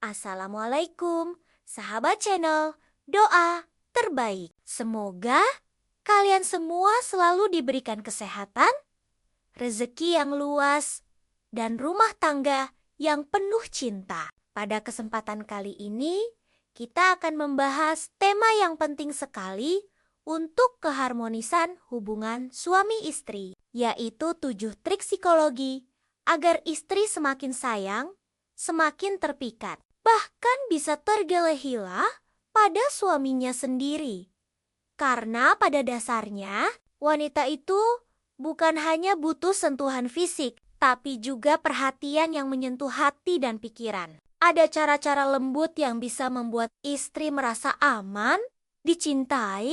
Assalamualaikum, sahabat channel Doa Terbaik. Semoga kalian semua selalu diberikan kesehatan, rezeki yang luas, dan rumah tangga yang penuh cinta. Pada kesempatan kali ini, kita akan membahas tema yang penting sekali untuk keharmonisan hubungan suami istri, yaitu 7 trik psikologi agar istri semakin sayang, semakin terpikat, bahkan bisa tergila-gila pada suaminya sendiri. Karena pada dasarnya, wanita itu bukan hanya butuh sentuhan fisik, tapi juga perhatian yang menyentuh hati dan pikiran. Ada cara-cara lembut yang bisa membuat istri merasa aman, dicintai,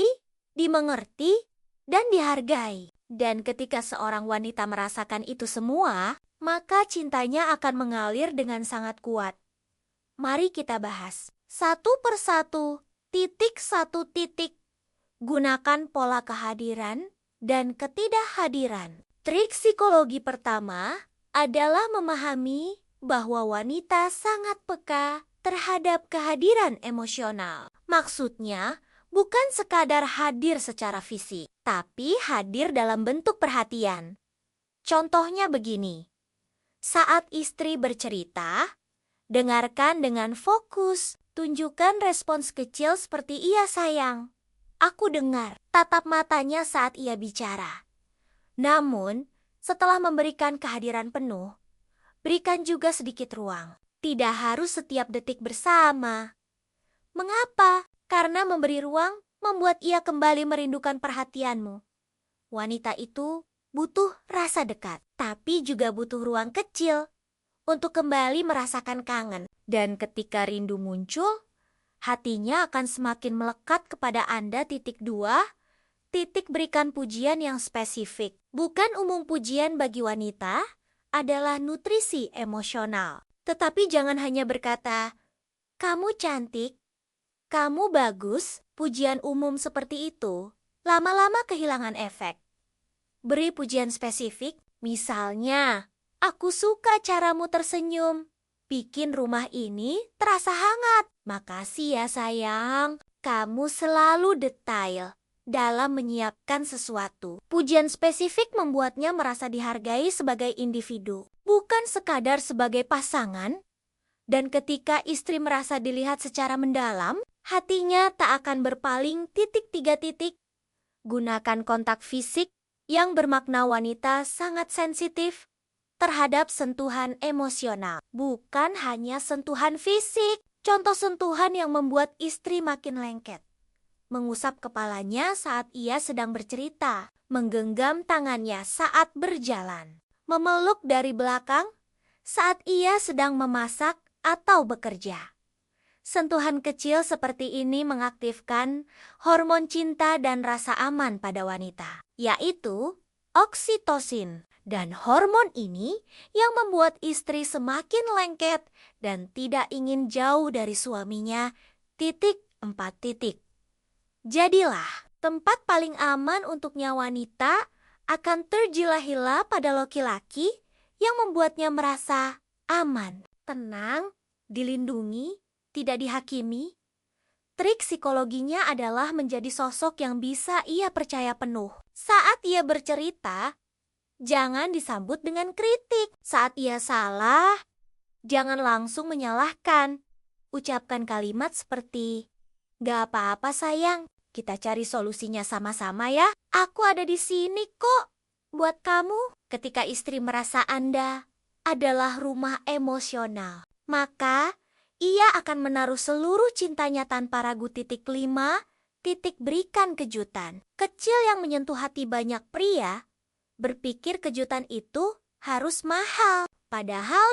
dimengerti, dan dihargai. Dan ketika seorang wanita merasakan itu semua, maka cintanya akan mengalir dengan sangat kuat. Mari kita bahas satu persatu, satu titik. Gunakan pola kehadiran dan ketidakhadiran. Trik psikologi pertama adalah memahami bahwa wanita sangat peka terhadap kehadiran emosional. Maksudnya, bukan sekadar hadir secara fisik, tapi hadir dalam bentuk perhatian. Contohnya begini, saat istri bercerita, dengarkan dengan fokus, tunjukkan respons kecil seperti "iya sayang, aku dengar," tatap matanya saat ia bicara. Namun, setelah memberikan kehadiran penuh, berikan juga sedikit ruang. Tidak harus setiap detik bersama. Mengapa? Karena memberi ruang membuat ia kembali merindukan perhatianmu. Wanita itu butuh rasa dekat, tapi juga butuh ruang kecil untuk kembali merasakan kangen. Dan ketika rindu muncul, hatinya akan semakin melekat kepada Anda. 2. Berikan pujian yang spesifik. Bukan umum pujian bagi wanita adalah nutrisi emosional. Tetapi jangan hanya berkata, "Kamu cantik, kamu bagus." Pujian umum seperti itu lama-lama kehilangan efek. Beri pujian spesifik, misalnya, "Aku suka caramu tersenyum, bikin rumah ini terasa hangat. Makasih ya sayang, kamu selalu detail dalam menyiapkan sesuatu." Pujian spesifik membuatnya merasa dihargai sebagai individu, bukan sekadar sebagai pasangan. Dan ketika istri merasa dilihat secara mendalam, hatinya tak akan berpaling. 3. Gunakan kontak fisik yang bermakna wanita sangat sensitif terhadap sentuhan emosional, bukan hanya sentuhan fisik. Contoh sentuhan yang membuat istri makin lengket: mengusap kepalanya saat ia sedang bercerita, menggenggam tangannya saat berjalan, memeluk dari belakang saat ia sedang memasak atau bekerja. Sentuhan kecil seperti ini mengaktifkan hormon cinta dan rasa aman pada wanita, yaitu oksitosin. Dan hormon ini yang membuat istri semakin lengket dan tidak ingin jauh dari suaminya. 4. Jadilah tempat paling aman untuknya. Wanita akan tergila-gila pada laki-laki yang membuatnya merasa aman, tenang, dilindungi, tidak dihakimi. Trik psikologinya adalah menjadi sosok yang bisa ia percaya penuh. Saat ia bercerita, jangan disambut dengan kritik. Saat ia salah, jangan langsung menyalahkan. Ucapkan kalimat seperti, "Gak apa-apa sayang, kita cari solusinya sama-sama ya. Aku ada di sini kok buat kamu." Ketika istri merasa Anda adalah rumah emosional, maka ia akan menaruh seluruh cintanya tanpa ragu. 5. Berikan kejutan. Kecil yang menyentuh hati banyak pria berpikir kejutan itu harus mahal. Padahal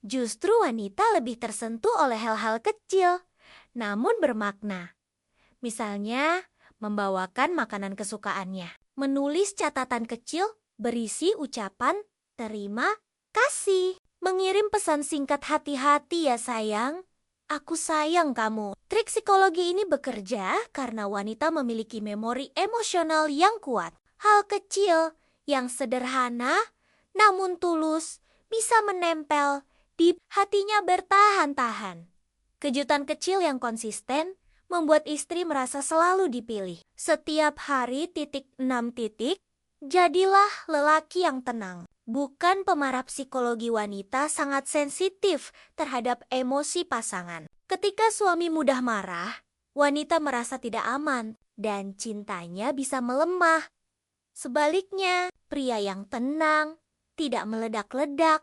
justru wanita lebih tersentuh oleh hal-hal kecil, namun bermakna. Misalnya, membawakan makanan kesukaannya, menulis catatan kecil berisi ucapan terima kasih, mengirim pesan singkat hati-hati, "Ya sayang, aku sayang kamu." Trik psikologi ini bekerja karena wanita memiliki memori emosional yang kuat. Hal kecil yang sederhana namun tulus bisa menempel di hatinya bertahan-tahan. Kejutan kecil yang konsisten membuat istri merasa selalu dipilih. Setiap hari titik 6 titik, jadilah lelaki yang tenang. Bukan pemarah, psikologi wanita sangat sensitif terhadap emosi pasangan. Ketika suami mudah marah, wanita merasa tidak aman dan cintanya bisa melemah. Sebaliknya, pria yang tenang, tidak meledak-ledak,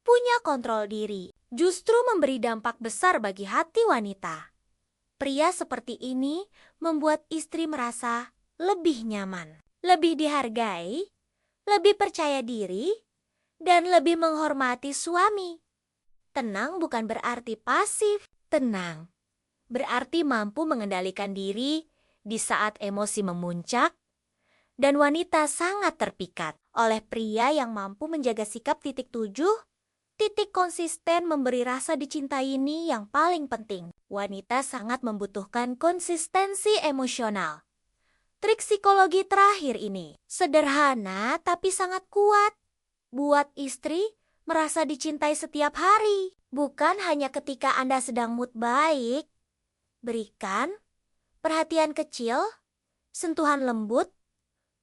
punya kontrol diri, justru memberi dampak besar bagi hati wanita. Pria seperti ini membuat istri merasa lebih nyaman, lebih dihargai, lebih percaya diri, dan lebih menghormati suami. Tenang bukan berarti pasif. Tenang berarti mampu mengendalikan diri di saat emosi memuncak, dan wanita sangat terpikat oleh pria yang mampu menjaga sikap. Titik 7, titik konsisten memberi rasa dicintai ini yang paling penting. Wanita sangat membutuhkan konsistensi emosional. Trik psikologi terakhir ini sederhana tapi sangat kuat. Buat istri merasa dicintai setiap hari, bukan hanya ketika Anda sedang mood baik. Berikan perhatian kecil, sentuhan lembut,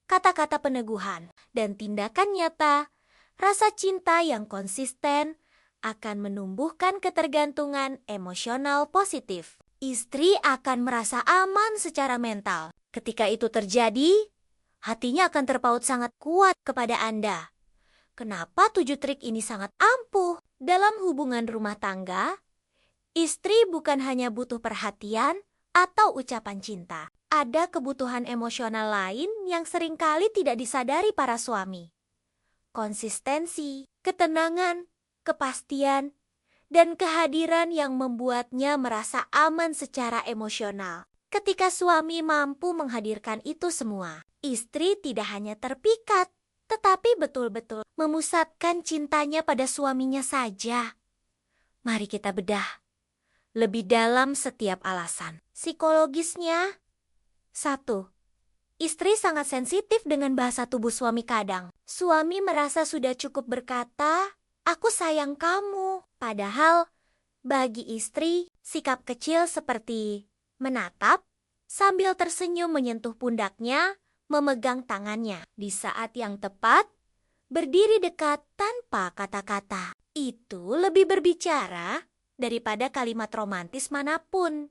kata-kata peneguhan, dan tindakan nyata. Rasa cinta yang konsisten akan menumbuhkan ketergantungan emosional positif. Istri akan merasa aman secara mental. Ketika itu terjadi, hatinya akan terpaut sangat kuat kepada Anda. Kenapa 7 trik ini sangat ampuh? Dalam hubungan rumah tangga, istri bukan hanya butuh perhatian atau ucapan cinta. Ada kebutuhan emosional lain yang seringkali tidak disadari para suami. Konsistensi, ketenangan, kepastian, dan kehadiran yang membuatnya merasa aman secara emosional. Ketika suami mampu menghadirkan itu semua, istri tidak hanya terpikat, tetapi betul-betul memusatkan cintanya pada suaminya saja. Mari kita bedah lebih dalam setiap alasan. Psikologisnya, 1. Istri sangat sensitif dengan bahasa tubuh suami. Kadang suami merasa sudah cukup berkata, "Aku sayang kamu." Padahal bagi istri, sikap kecil seperti menatap sambil tersenyum, menyentuh pundaknya, memegang tangannya di saat yang tepat, berdiri dekat tanpa kata-kata, itu lebih berbicara daripada kalimat romantis manapun.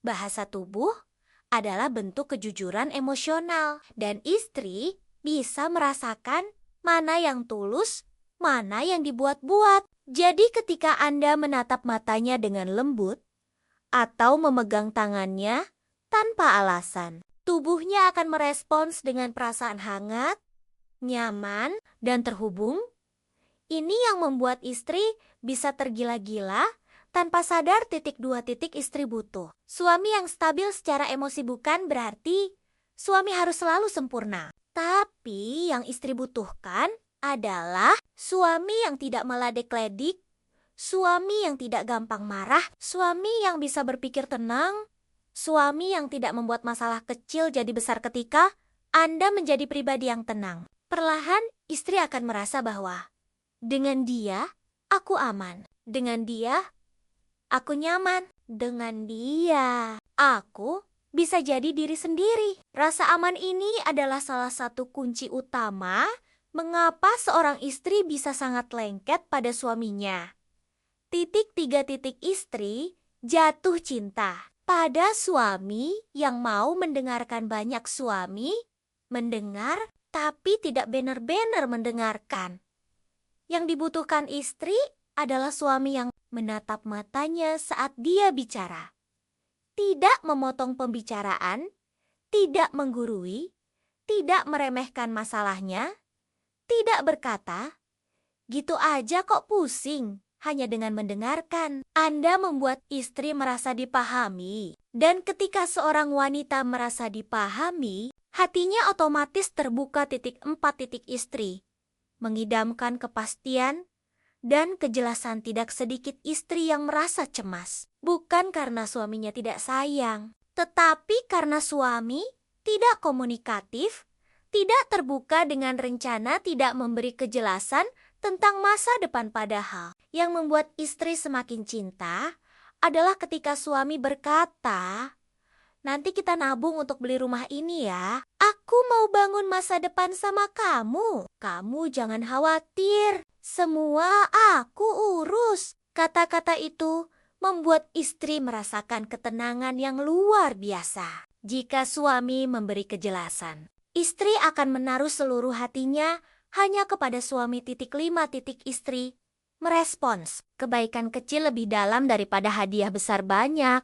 Bahasa tubuh adalah bentuk kejujuran emosional, dan istri bisa merasakan mana yang tulus, mana yang dibuat-buat. Jadi ketika Anda menatap matanya dengan lembut atau memegang tangannya tanpa alasan, tubuhnya akan merespons dengan perasaan hangat, nyaman, dan terhubung. Ini yang membuat istri bisa tergila-gila tanpa sadar. Titik 2, titik istri butuh suami yang stabil secara emosi. Bukan berarti suami harus selalu sempurna, tapi yang istri butuhkan adalah suami yang tidak meledek-ledik, suami yang tidak gampang marah, suami yang bisa berpikir tenang, suami yang tidak membuat masalah kecil jadi besar. Ketika Anda menjadi pribadi yang tenang, perlahan istri akan merasa bahwa dengan dia aku aman, dengan dia aku nyaman, dengan dia aku bisa jadi diri sendiri. Rasa aman ini adalah salah satu kunci utama mengapa seorang istri bisa sangat lengket pada suaminya. Titik 3, titik istri jatuh cinta pada suami yang mau mendengarkan. Banyak suami mendengar tapi tidak benar-benar mendengarkan. Yang dibutuhkan istri adalah suami yang menatap matanya saat dia bicara, tidak memotong pembicaraan, tidak menggurui, tidak meremehkan masalahnya, tidak berkata, "Gitu aja kok pusing." Hanya dengan mendengarkan, Anda membuat istri merasa dipahami. Dan ketika seorang wanita merasa dipahami, hatinya otomatis terbuka. Titik 4, titik istri mengidamkan kepastian dan kejelasan. Tidak sedikit istri yang merasa cemas, bukan karena suaminya tidak sayang, tetapi karena suami tidak komunikatif, tidak terbuka dengan rencana, tidak memberi kejelasan tentang masa depan. Padahal yang membuat istri semakin cinta adalah ketika suami berkata, "Nanti kita nabung untuk beli rumah ini ya. Aku mau bangun masa depan sama kamu. Kamu jangan khawatir. Semua aku urus." Kata-kata itu membuat istri merasakan ketenangan yang luar biasa. Jika suami memberi kejelasan, istri akan menaruh seluruh hatinya hanya kepada suami. Istri merespons, kebaikan kecil lebih dalam daripada hadiah besar banyak.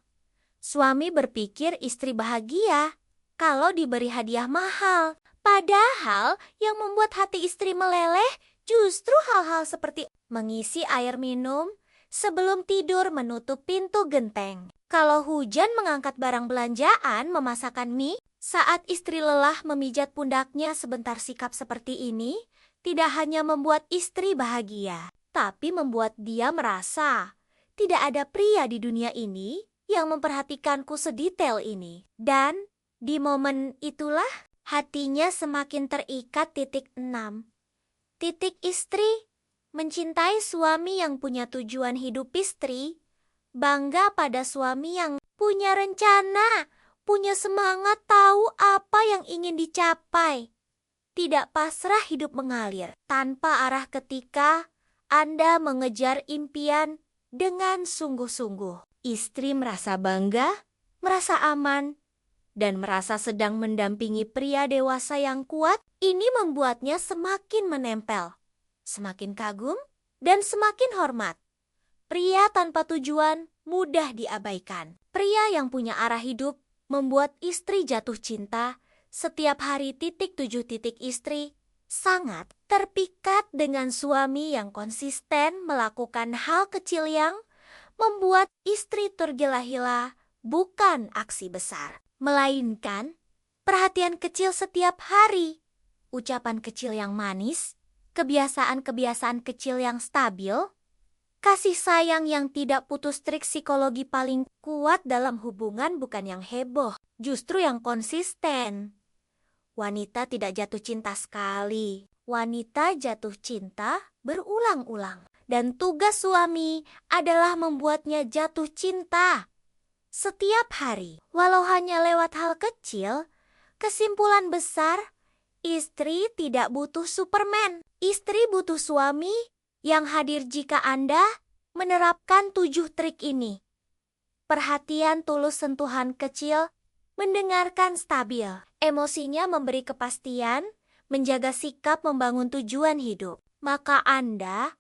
Suami berpikir istri bahagia kalau diberi hadiah mahal. Padahal yang membuat hati istri meleleh justru hal-hal seperti mengisi air minum, sebelum tidur menutup pintu genteng. Kalau hujan mengangkat barang belanjaan, memasakkan mie. Saat istri lelah memijat pundaknya sebentar. Sikap seperti ini tidak hanya membuat istri bahagia, tapi membuat dia merasa tidak ada pria di dunia ini yang memperhatikanku sedetail ini. Dan di momen itulah hatinya semakin terikat. 6. Istri mencintai suami yang punya tujuan hidup. Istri bangga pada suami yang punya rencana, punya semangat, tahu apa yang ingin dicapai. Tidak pasrah hidup mengalir tanpa arah. Ketika Anda mengejar impian dengan sungguh-sungguh, istri merasa bangga, merasa aman, dan merasa sedang mendampingi pria dewasa yang kuat. Ini membuatnya semakin menempel, semakin kagum, dan semakin hormat. Pria tanpa tujuan mudah diabaikan. Pria yang punya arah hidup membuat istri jatuh cinta setiap hari. 7. Istri sangat terpikat dengan suami yang konsisten melakukan hal kecil yang membuat istri tergila-gila. Bukan aksi besar, melainkan perhatian kecil setiap hari, ucapan kecil yang manis, kebiasaan-kebiasaan kecil yang stabil, kasih sayang yang tidak putus. Trik psikologi paling kuat dalam hubungan bukan yang heboh, justru yang konsisten. Wanita tidak jatuh cinta sekali. Wanita jatuh cinta berulang-ulang. Dan tugas suami adalah membuatnya jatuh cinta setiap hari. Walau hanya lewat hal kecil, kesimpulan besar, istri tidak butuh Superman. Istri butuh suami yang hadir. Jika Anda menerapkan 7 trik ini: perhatian tulus, sentuhan kecil, mendengarkan stabil, emosinya memberi kepastian, menjaga sikap, membangun tujuan hidup, maka Anda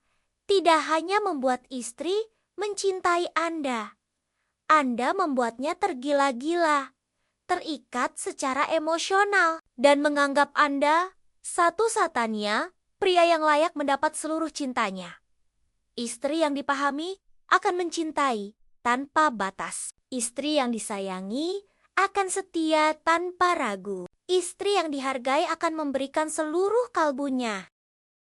tidak hanya membuat istri mencintai Anda membuatnya tergila-gila, terikat secara emosional, dan menganggap Anda satu-satunya pria yang layak mendapat seluruh cintanya. Istri yang dipahami akan mencintai tanpa batas. Istri yang disayangi akan setia tanpa ragu. Istri yang dihargai akan memberikan seluruh kalbunya.